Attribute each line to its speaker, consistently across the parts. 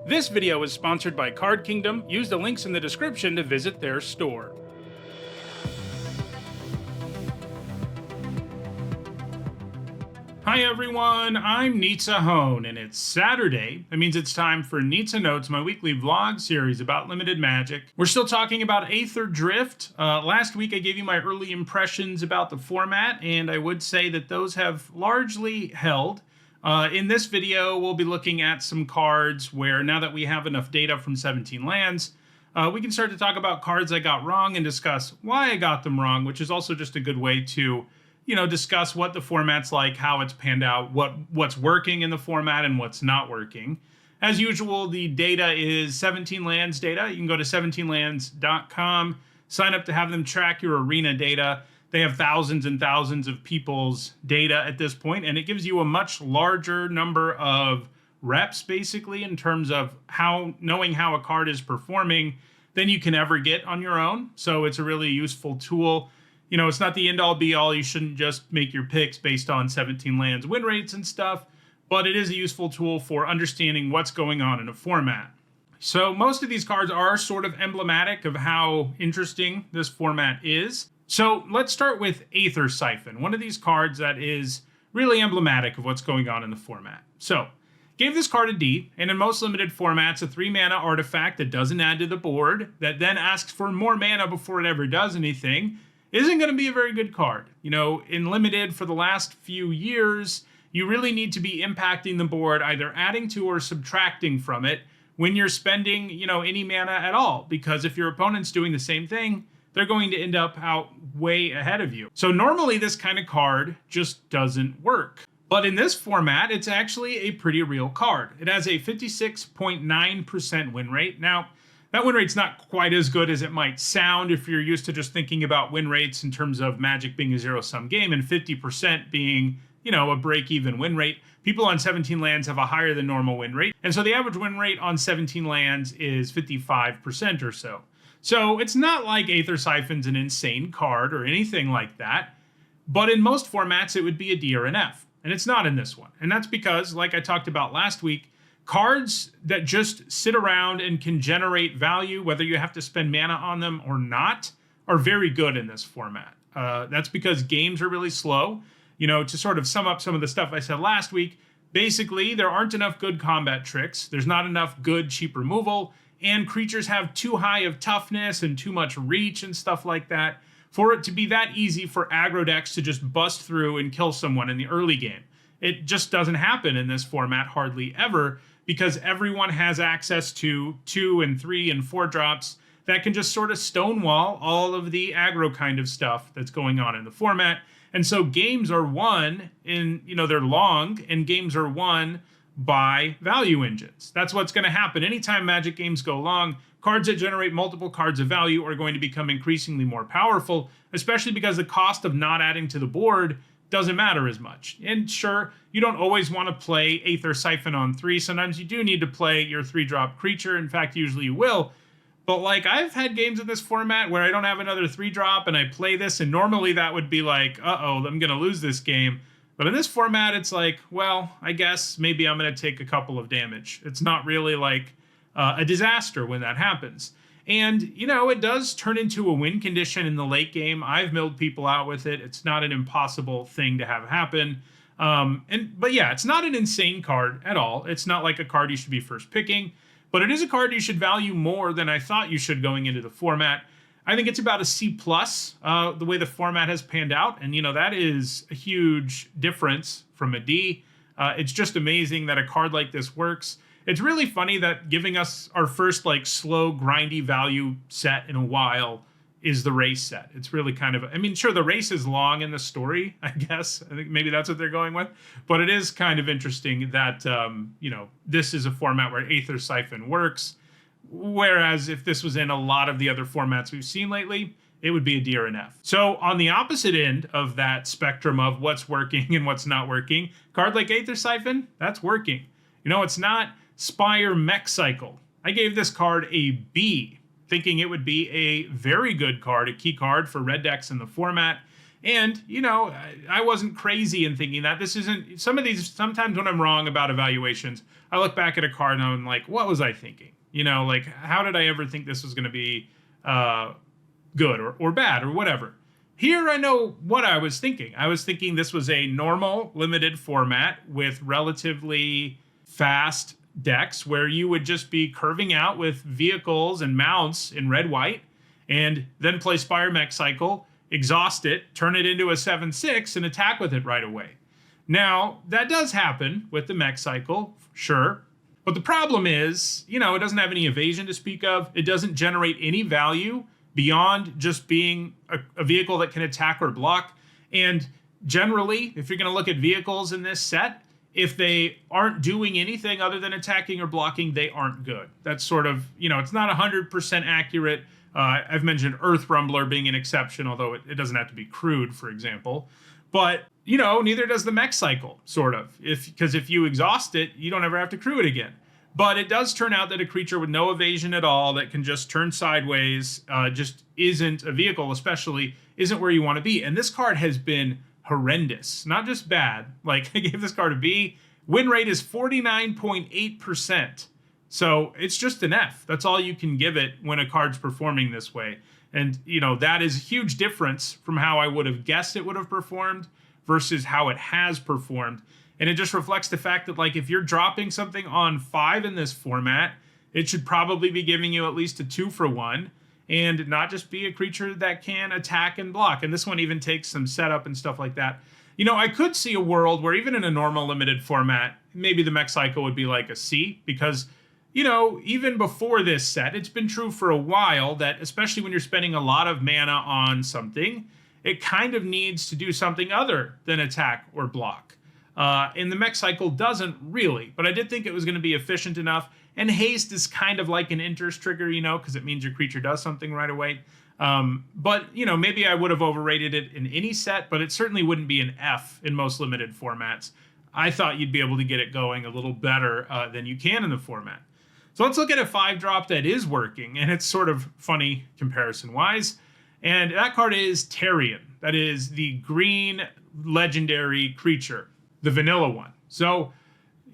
Speaker 1: This video is sponsored by Card Kingdom. Use the links in the description to visit their store. Hi everyone, I'm Nitsa Hone, and it's Saturday. That means it's time for Nitsa Notes, my weekly vlog series about limited magic. We're still talking about Aetherdrift. Last week I gave you my early impressions about the format, and I would say that those have largely held. In this video, we'll be looking at some cards where, now that we have enough data from 17 lands, we can start to talk about cards I got wrong and discuss why I got them wrong, which is also just a good way to discuss what the format's like, how it's panned out, what's working in the format and what's not working. As usual, the data is 17 lands data. You can go to 17lands.com, sign up to have them track your arena data. They have thousands and thousands of people's data at this point, and it gives you a much larger number of reps, basically, in terms of knowing how a card is performing than you can ever get on your own. So it's a really useful tool. It's not the end-all be-all. You shouldn't just make your picks based on 17 lands win rates and stuff, but it is a useful tool for understanding what's going on in a format. So most of these cards are sort of emblematic of how interesting this format is. So let's start with Aether Siphon, one of these cards that is really emblematic of what's going on in the format. So, gave this card a D, and in most limited formats, a 3-mana artifact that doesn't add to the board, that then asks for more mana before it ever does anything, isn't going to be a very good card. In limited for the last few years, you really need to be impacting the board, either adding to or subtracting from it when you're spending, any mana at all. Because if your opponent's doing the same thing, they're going to end up out way ahead of you. So normally this kind of card just doesn't work. But in this format, it's actually a pretty real card. It has a 56.9% win rate. Now, that win rate's not quite as good as it might sound if you're used to just thinking about win rates in terms of Magic being a zero-sum game and 50% being, a break-even win rate. People on 17 lands have a higher than normal win rate. And so the average win rate on 17 lands is 55% or so. So it's not like Aether Siphon's an insane card or anything like that. But in most formats, it would be a D or an F. And it's not in this one. And that's because, like I talked about last week, cards that just sit around and can generate value, whether you have to spend mana on them or not, are very good in this format. That's because games are really slow. To sort of sum up some of the stuff I said last week, basically, there aren't enough good combat tricks. There's not enough good, cheap removal. And creatures have too high of toughness and too much reach and stuff like that for it to be that easy for aggro decks to just bust through and kill someone in the early game. It just doesn't happen in this format hardly ever, because everyone has access to 2 and 3 and 4 drops that can just sort of stonewall all of the aggro kind of stuff that's going on in the format. And so games are won they're long, and games are won by value engines. That's what's going to happen. Anytime Magic games go long, cards that generate multiple cards of value are going to become increasingly more powerful, especially because the cost of not adding to the board doesn't matter as much. And sure, you don't always want to play Aether Siphon on 3. Sometimes you do need to play your 3-drop creature. In fact, usually you will. But I've had games in this format where I don't have another 3-drop and I play this, and normally that would be like, uh-oh, I'm going to lose this game. But in this format, it's like, well, I guess maybe I'm going to take a couple of damage. It's not really like a disaster when that happens. And, it does turn into a win condition in the late game. I've milled people out with it. It's not an impossible thing to have happen. But yeah, it's not an insane card at all. It's not like a card you should be first picking, but it is a card you should value more than I thought you should going into the format. I think it's about a C+, the way the format has panned out. And, that is a huge difference from a D. It's just amazing that a card like this works. It's really funny that giving us our first, slow, grindy value set in a while is the race set. It's really kind of, sure, the race is long in the story, I guess. I think maybe that's what they're going with. But it is kind of interesting that, this is a format where Aether Siphon works. Whereas if this was in a lot of the other formats we've seen lately, it would be a D or an F. So on the opposite end of that spectrum of what's working and what's not working, a card like Aether Siphon, that's working. It's not Spire Mech Cycle. I gave this card a B, thinking it would be a very good card, a key card for red decks in the format. And, I wasn't crazy in thinking that. This isn't, some of these, sometimes when I'm wrong about evaluations, I look back at a card and I'm like, what was I thinking? Like, how did I ever think this was going to be good or bad or whatever? Here, I know what I was thinking. I was thinking this was a normal limited format with relatively fast decks where you would just be curving out with vehicles and mounts in red-white and then play Spire Mech Cycle, exhaust it, turn it into a 7/6, and attack with it right away. Now, that does happen with the Mech Cycle, sure. But the problem is, it doesn't have any evasion to speak of. It doesn't generate any value beyond just being a vehicle that can attack or block. And generally, if you're going to look at vehicles in this set, if they aren't doing anything other than attacking or blocking, they aren't good. That's sort of, it's not 100% accurate. I've mentioned Earth Rumbler being an exception, although it doesn't have to be crude, for example. But, neither does the Mech Cycle, sort of. Because if you exhaust it, you don't ever have to crew it again. But it does turn out that a creature with no evasion at all that can just turn sideways just isn't a vehicle, especially isn't where you want to be. And this card has been horrendous, not just bad. Like, I gave this card a B. Win rate is 49.8%. So it's just an F. That's all you can give it when a card's performing this way. And, that is a huge difference from how I would have guessed it would have performed versus how it has performed. And it just reflects the fact that, like, if you're dropping something on 5 in this format, it should probably be giving you at least a 2-for-1 and not just be a creature that can attack and block. And this one even takes some setup and stuff like that. I could see a world where even in a normal limited format, maybe the Mech Cycle would be like a C because, even before this set, it's been true for a while that especially when you're spending a lot of mana on something, it kind of needs to do something other than attack or block. And the Mech Cycle doesn't really, but I did think it was going to be efficient enough. And haste is kind of like an interest trigger, because it means your creature does something right away. But, maybe I would have overrated it in any set, but it certainly wouldn't be an F in most limited formats. I thought you'd be able to get it going a little better than you can in the format. So let's look at a 5-drop that is working, and it's sort of funny comparison-wise. And that card is Tarion. That is the green legendary creature. The vanilla one. So,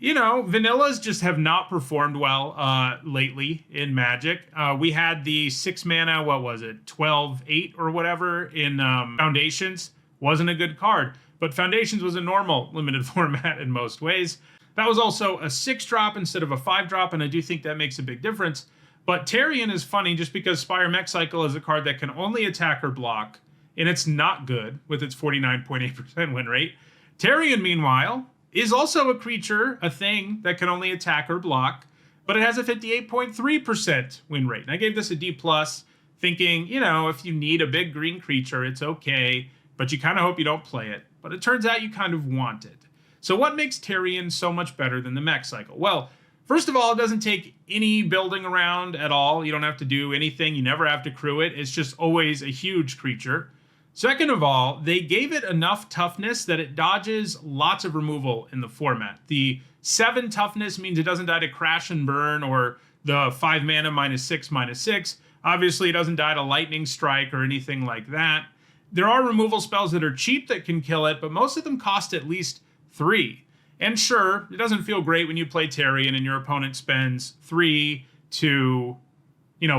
Speaker 1: vanillas just have not performed well lately in Magic. We had the 6 mana, 12/8 or whatever in Foundations. Wasn't a good card, but Foundations was a normal limited format in most ways. That was also a 6-drop instead of a 5-drop, and I do think that makes a big difference. But Tarion is funny just because Spire Mech Cycle is a card that can only attack or block, and it's not good with its 49.8% win rate. Tarion, meanwhile, is also a creature, a thing that can only attack or block, but it has a 58.3% win rate. And I gave this a D+, thinking, if you need a big green creature, it's okay, but you kind of hope you don't play it. But it turns out you kind of want it. So what makes Tarion so much better than the Mech Cycle? Well, first of all, it doesn't take any building around at all. You don't have to do anything. You never have to crew it. It's just always a huge creature. Second of all, they gave it enough toughness that it dodges lots of removal in the format. The 7 toughness means it doesn't die to Crash and Burn or the 5 mana -6/-6. Obviously, it doesn't die to Lightning Strike or anything like that. There are removal spells that are cheap that can kill it, but most of them cost at least 3. And sure, it doesn't feel great when you play Tarion and your opponent spends 3 to,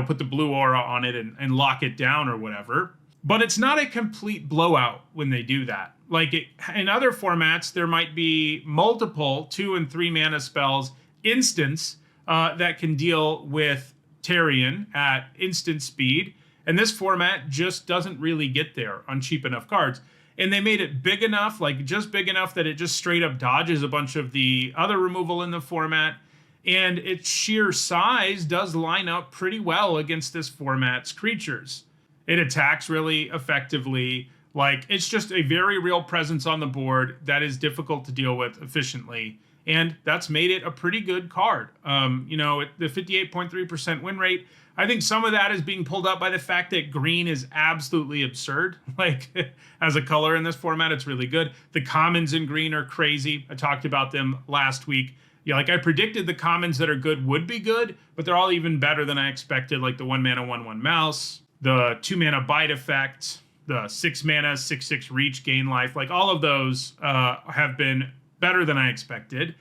Speaker 1: put the blue aura on it and lock it down or whatever. But it's not a complete blowout when they do that. Like in other formats, there might be multiple 2 and 3 mana spells, instants, that can deal with Tarion at instant speed. And this format just doesn't really get there on cheap enough cards. And they made it big enough, like just big enough that it just straight up dodges a bunch of the other removal in the format. And its sheer size does line up pretty well against this format's creatures. It attacks really effectively. Like, it's just a very real presence on the board that is difficult to deal with efficiently. And that's made it a pretty good card. The 58.3% win rate, I think some of that is being pulled up by the fact that green is absolutely absurd. Like, as a color in this format, it's really good. The commons in green are crazy. I talked about them last week. I predicted the commons that are good would be good, but they're all even better than I expected, like the 1 mana 1/1 mouse, the 2 mana bite effect, the 6 mana, 6/6 reach, gain life, like all of those have been better than I expected.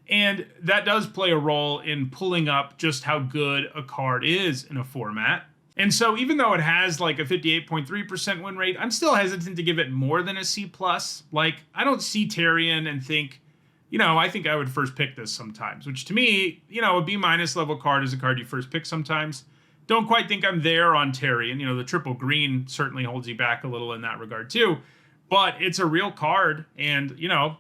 Speaker 1: And that does play a role in pulling up just how good a card is in a format. And so even though it has like a 58.3% win rate, I'm still hesitant to give it more than a C+. Like, I don't see Tarion and think, I think I would first pick this sometimes, which to me, a B- level card is a card you first pick sometimes. Don't quite think I'm there on Tarion. The triple green certainly holds you back a little in that regard too. But it's a real card, and,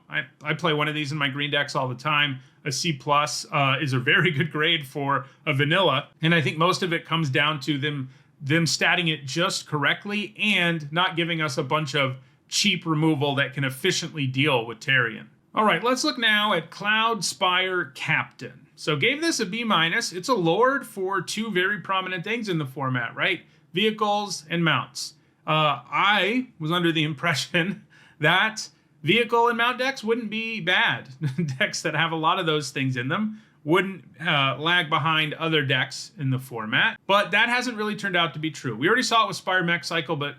Speaker 1: I play one of these in my green decks all the time. A C+ is a very good grade for a vanilla, and I think most of it comes down to them statting it just correctly and not giving us a bunch of cheap removal that can efficiently deal with Tarion. All right, let's look now at Cloudspire Captain. So gave this a B-. It's a lord for two very prominent things in the format, right? Vehicles and mounts. I was under the impression that vehicle and mount decks wouldn't be bad. Decks that have a lot of those things in them wouldn't lag behind other decks in the format. But that hasn't really turned out to be true. We already saw it with Spire Mech Cycle, but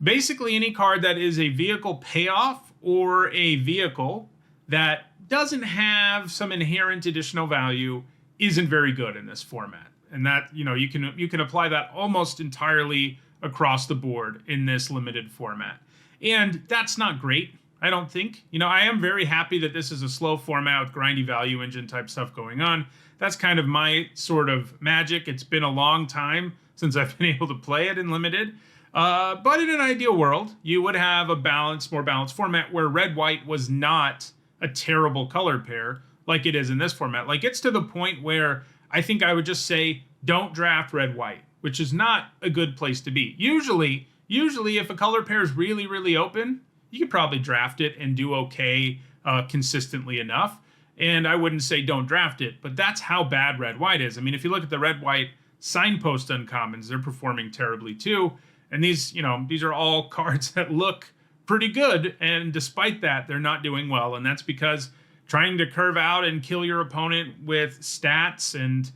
Speaker 1: basically any card that is a vehicle payoff or a vehicle that doesn't have some inherent additional value isn't very good in this format. And that, you can apply that almost entirely across the board in this limited format. And that's not great, I don't think. I am very happy that this is a slow format with grindy value engine type stuff going on. That's kind of my sort of magic. It's been a long time since I've been able to play it in limited. But in an ideal world, you would have a more balanced format where red-white was not a terrible color pair like it is in this format. Like, it's to the point where I think I would just say, don't draft red-white, which is not a good place to be. Usually if a color pair is really, really open, you could probably draft it and do okay consistently enough. And I wouldn't say don't draft it, but that's how bad red-white is. I mean, if you look at the red-white signpost uncommons, they're performing terribly too. And these are all cards that look pretty good, and despite that, they're not doing well. And that's because trying to curve out and kill your opponent with stats and,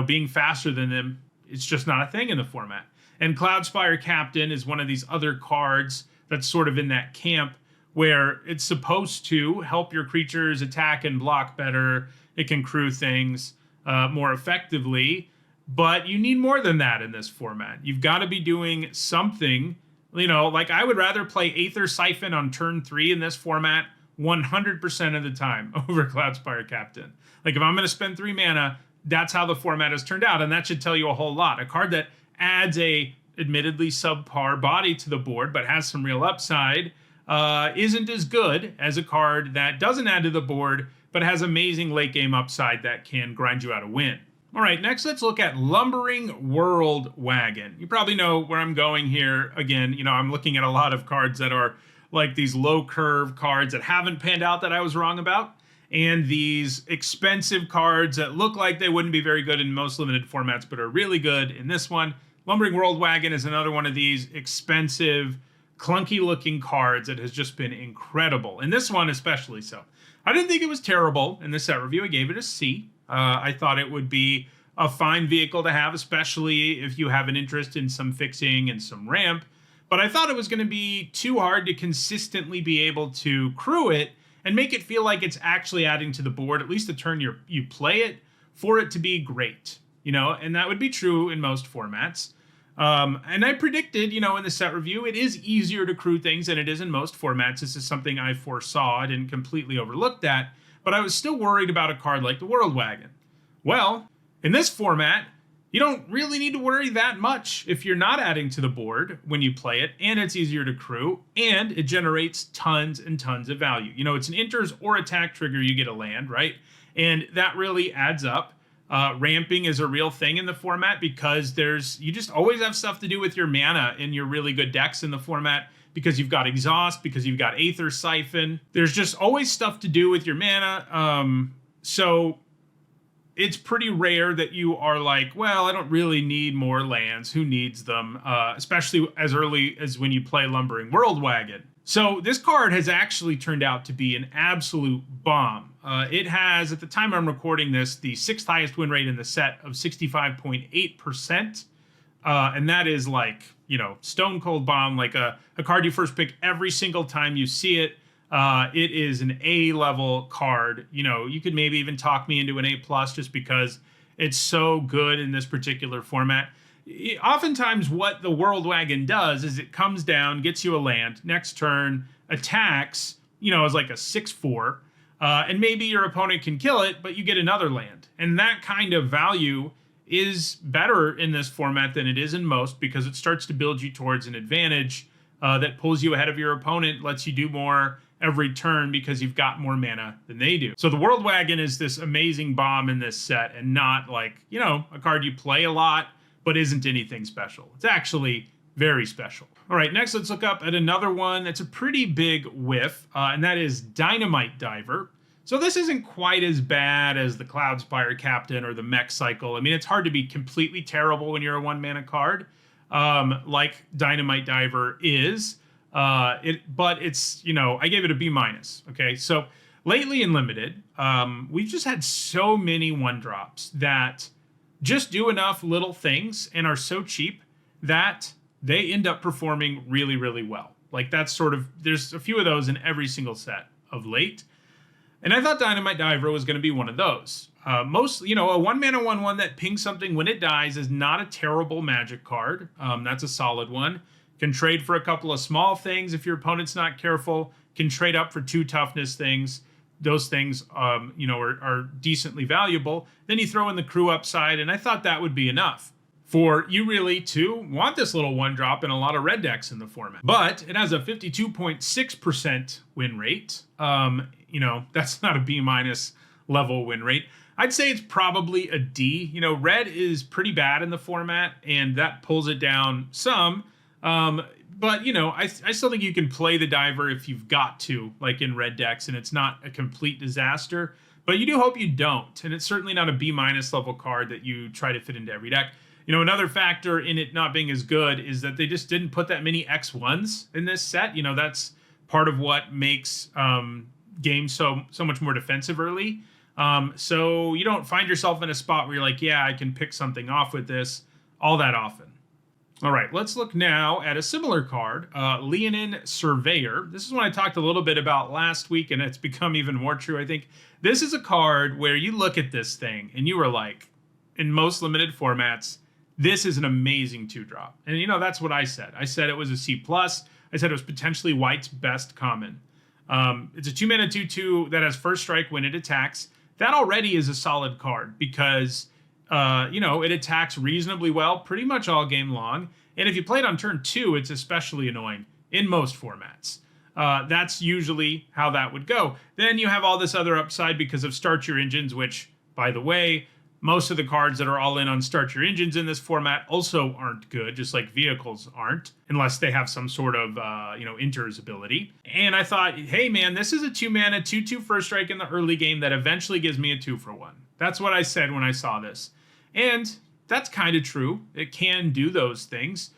Speaker 1: being faster than them, it's just not a thing in the format. And Cloudspire Captain is one of these other cards that's sort of in that camp where it's supposed to help your creatures attack and block better. It can crew things more effectively, but you need more than that in this format. You've got to be doing something, like I would rather play Aether Siphon on turn 3 in this format 100% of the time over Cloudspire Captain. Like, if I'm going to spend 3 mana, that's how the format has turned out, and that should tell you a whole lot. A card that adds a admittedly subpar body to the board but has some real upside isn't as good as a card that doesn't add to the board but has amazing late game upside that can grind you out a win. All right, next let's look at Lumbering World Wagon. You probably know where I'm going here. Again, I'm looking at a lot of cards that are like these low curve cards that haven't panned out that I was wrong about, and these expensive cards that look like they wouldn't be very good in most limited formats but are really good in this one. Lumbering World Wagon is another one of these expensive, clunky looking cards that has just been incredible. And this one especially so. I didn't think it was terrible in the set review. I gave it a C. I thought it would be a fine vehicle to have, especially if you have an interest in some fixing and some ramp. But I thought it was going to be too hard to consistently be able to crew it and make it feel like it's actually adding to the board, at least the turn you play it, for it to be great. And that would be true in most formats. And I predicted, in the set review, it is easier to crew things than it is in most formats. This is something I foresaw. I didn't completely overlook that. But I was still worried about a card like the World Wagon. Well, in this format, you don't really need to worry that much if you're not adding to the board when you play it, and it's easier to crew, and it generates tons and tons of value. It's an enters or attack trigger, you get a land, right? And that really adds up. Ramping is a real thing in the format because you just always have stuff to do with your mana in your really good decks in the format, because you've got Exhaust, because you've got Aether Siphon. There's just always stuff to do with your mana. So it's pretty rare that you are like, well, I don't really need more lands. Who needs them? Especially as early as when you play Lumbering World Wagon. So this card has actually turned out to be an absolute bomb. It has, at the time I'm recording this, the 6th highest win rate in the set of 65.8%. And that is like, Stone Cold Bomb, like a card you first pick every single time you see it. It is an A level card. You could maybe even talk me into an A plus just because it's so good in this particular format. Oftentimes what the World Wagon does is it comes down, gets you a land, next turn, attacks, as like a 6/4, and maybe your opponent can kill it, but you get another land. And that kind of value is better in this format than it is in most because it starts to build you towards an advantage that pulls you ahead of your opponent, lets you do more every turn because you've got more mana than they do. So the World Wagon is this amazing bomb in this set and not like, a card you play a lot, but isn't anything special. It's actually very special. All right, next let's look up at another one that's a pretty big whiff, and that is Dynamite Diver. So this isn't quite as bad as the Cloudspire Captain or the Mech Cycle. I mean, it's hard to be completely terrible when you're a 1-mana card, like Dynamite Diver is. But it's, I gave it a B-. Okay, so lately in Limited, we've just had so many 1-drops that just do enough little things and are so cheap that they end up performing really, really well. Like that's there's a few of those in every single set of late. And I thought Dynamite Diver was going to be one of those. A 1-mana 1/1 that pings something when it dies is not a terrible Magic card. That's a solid one. Can trade for a couple of small things if your opponent's not careful. Can trade up for 2 toughness things. Those things, are decently valuable. Then you throw in the crew upside, and I thought that would be enough for you really to want this little 1-drop in a lot of red decks in the format. But it has a 52.6% win rate. That's not a B- level win rate. I'd say it's probably a D. Red is pretty bad in the format, and that pulls it down some. But, I still think you can play the Diver if you've got to, like in red decks, and it's not a complete disaster. But you do hope you don't, and it's certainly not a B- level card that you try to fit into every deck. Another factor in it not being as good is that they just didn't put that many X1s in this set. That's part of what makes games so much more defensive early. So you don't find yourself in a spot where you're like, yeah, I can pick something off with this all that often. All right, let's look now at a similar card, Leonin Surveyor. This is one I talked a little bit about last week, and it's become even more true, I think. This is a card where you look at this thing, and you are like, in most limited formats, this is an amazing 2-drop. And, that's what I said. I said it was a C+. I said it was potentially White's best common. It's a 2-mana 2/2 that has first strike when it attacks. That already is a solid card because it attacks reasonably well pretty much all game long. And if you play it on turn 2, it's especially annoying in most formats. That's usually how that would go. Then you have all this other upside because of Start Your Engines, which, by the way, most of the cards that are all in on Start Your Engines in this format also aren't good, just like vehicles aren't, unless they have some sort of, enters ability. And I thought, hey man, this is a 2-mana 2/2 first strike in the early game that eventually gives me a 2-for-1. That's what I said when I saw this. And that's kind of true. It can do those things,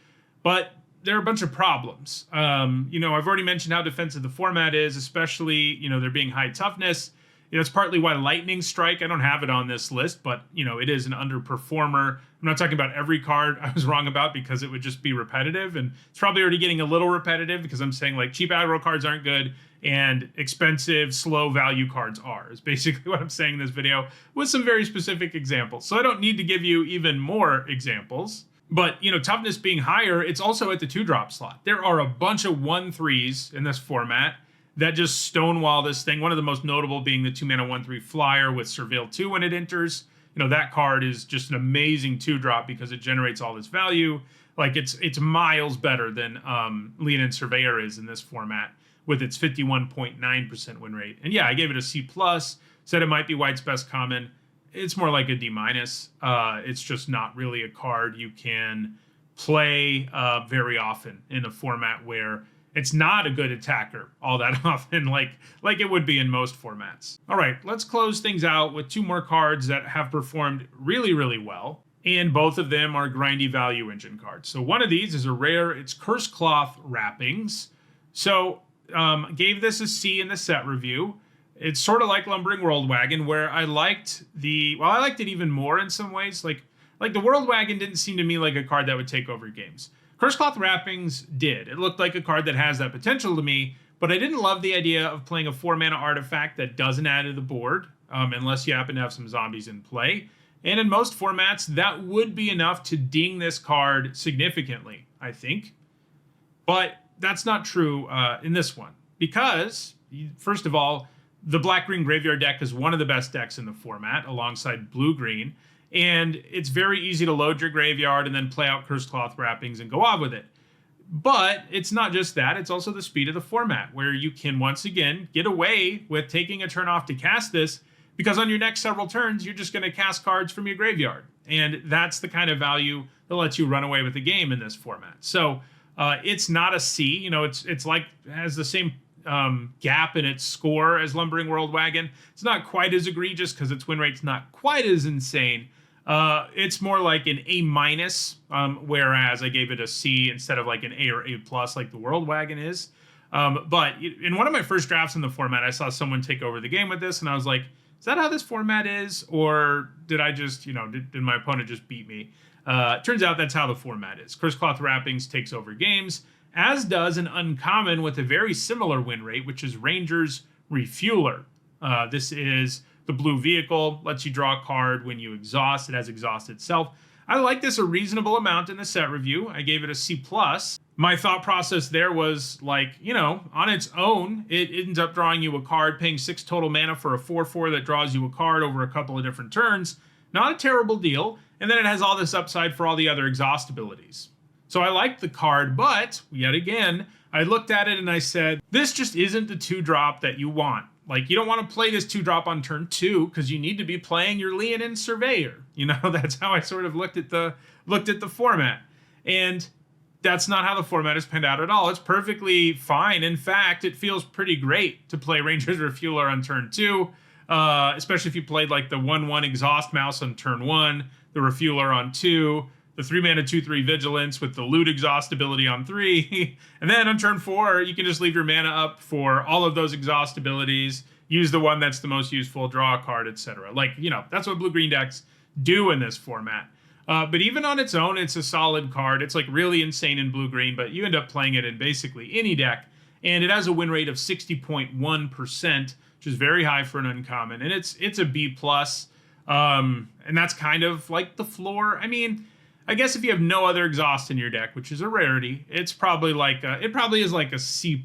Speaker 1: but there are a bunch of problems. I've already mentioned how defensive the format is, especially, there being high toughness. It's partly why Lightning Strike, I don't have it on this list, but, it is an underperformer. I'm not talking about every card I was wrong about because it would just be repetitive, and it's probably already getting a little repetitive because I'm saying, like, cheap aggro cards aren't good and expensive, slow value cards are, is basically what I'm saying in this video with some very specific examples. So I don't need to give you even more examples. But, toughness being higher, it's also at the 2-drop slot. There are a bunch of 1/3s in this format that just stonewall this thing. One of the most notable being the 2-mana 1/3 flyer with Surveil 2 when it enters. That card is just an amazing 2-drop because it generates all this value. Like it's miles better than Leonin Surveyor is in this format with its 51.9% win rate. And yeah, I gave it a C+, said it might be White's best common. It's more like a D-. It's just not really a card you can play very often in a format where it's not a good attacker all that often, like it would be in most formats. All right, let's close things out with 2 more cards that have performed really, really well. And both of them are grindy value engine cards. So one of these is a rare, it's Curse Cloth Wrappings. So gave this a C in the set review. It's sort of like Lumbering World Wagon, where I liked it even more in some ways. Like Like the World Wagon didn't seem to me like a card that would take over games. Curse Cloth Wrappings did. It looked like a card that has that potential to me, but I didn't love the idea of playing a 4-mana artifact that doesn't add to the board, unless you happen to have some zombies in play. And in most formats, that would be enough to ding this card significantly, I think. But that's not true in this one, because, first of all, the Black-Green Graveyard deck is one of the best decks in the format, alongside Blue-Green, and it's very easy to load your graveyard and then play out Cursed Cloth Wrappings and go off with it. But it's not just that, it's also the speed of the format, where you can once again get away with taking a turn off to cast this, because on your next several turns, you're just going to cast cards from your graveyard. And that's the kind of value that lets you run away with the game in this format. So it's not a C, you know, it's like, has the same gap in its score as Lumbering World Wagon. It's not quite as egregious because its win rate's not quite as insane. It's more like an A-, whereas I gave it a C instead of like an A or A+ like the World Wagon is. But in one of my first drafts in the format, I saw someone take over the game with this, and I was like, is that how this format is? Or did I just, you know, did my opponent just beat me? Turns out that's how the format is. Curse Cloth Wrappings takes over games, as does an uncommon with a very similar win rate, which is Ranger's Refueler. This is the blue vehicle, lets you draw a card when you exhaust. It has exhaust itself. I like this a reasonable amount in the set review. I gave it a C+. My thought process there was like, you know, on its own, it ends up drawing you a card, paying 6 total mana for a 4/4 that draws you a card over a couple of different turns. Not a terrible deal. And then it has all this upside for all the other exhaust abilities. So I liked the card, but yet again, I looked at it and I said, this just isn't the 2-drop that you want. Like, you don't want to play this 2-drop on turn 2 because you need to be playing your Leonin Surveyor. You know, that's how I sort of looked at the format. And that's not how the format has panned out at all. It's perfectly fine. In fact, it feels pretty great to play Ranger's Refueler on turn 2, especially if you played like the 1/1 Exhaust Mouse on turn 1, the Refueler on 2, the 3-mana 2/3 Vigilance with the Loot Exhaust ability on 3, and then on turn 4, you can just leave your mana up for all of those exhaust abilities, use the one that's the most useful, draw a card, etc. Like, you know, that's what blue-green decks do in this format. But even on its own, it's a solid card. It's like really insane in blue-green, but you end up playing it in basically any deck, and it has a win rate of 60.1%, which is very high for an uncommon, and it's a B+, and that's kind of like the floor. I mean, I guess if you have no other exhaust in your deck, which is a rarity, it's probably like it probably is like a C+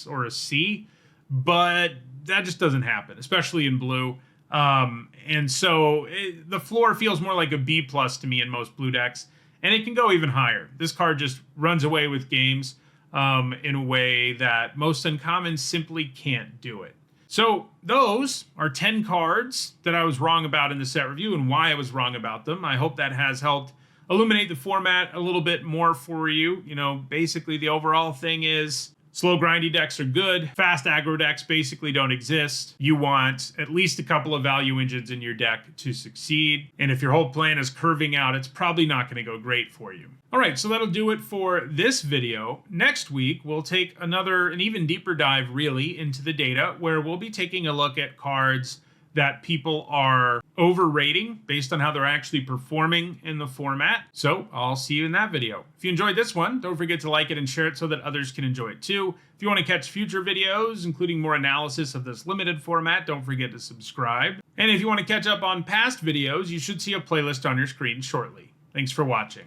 Speaker 1: or a C, but that just doesn't happen, especially in blue. And so the floor feels more like a B+ to me in most blue decks, and it can go even higher. This card just runs away with games in a way that most uncommons simply can't do it. So those are 10 cards that I was wrong about in the set review and why I was wrong about them. I hope that has helped illuminate the format a little bit more for you. You know, basically the overall thing is slow grindy decks are good. Fast aggro decks basically don't exist. You want at least a couple of value engines in your deck to succeed. And if your whole plan is curving out, it's probably not going to go great for you. All right, so that'll do it for this video. Next week, we'll take an even deeper dive really into the data, where we'll be taking a look at cards that people are overrating based on how they're actually performing in the format. So I'll see you in that video. If you enjoyed this one, don't forget to like it and share it so that others can enjoy it too. If you want to catch future videos, including more analysis of this limited format, don't forget to subscribe. And if you want to catch up on past videos, you should see a playlist on your screen shortly. Thanks for watching.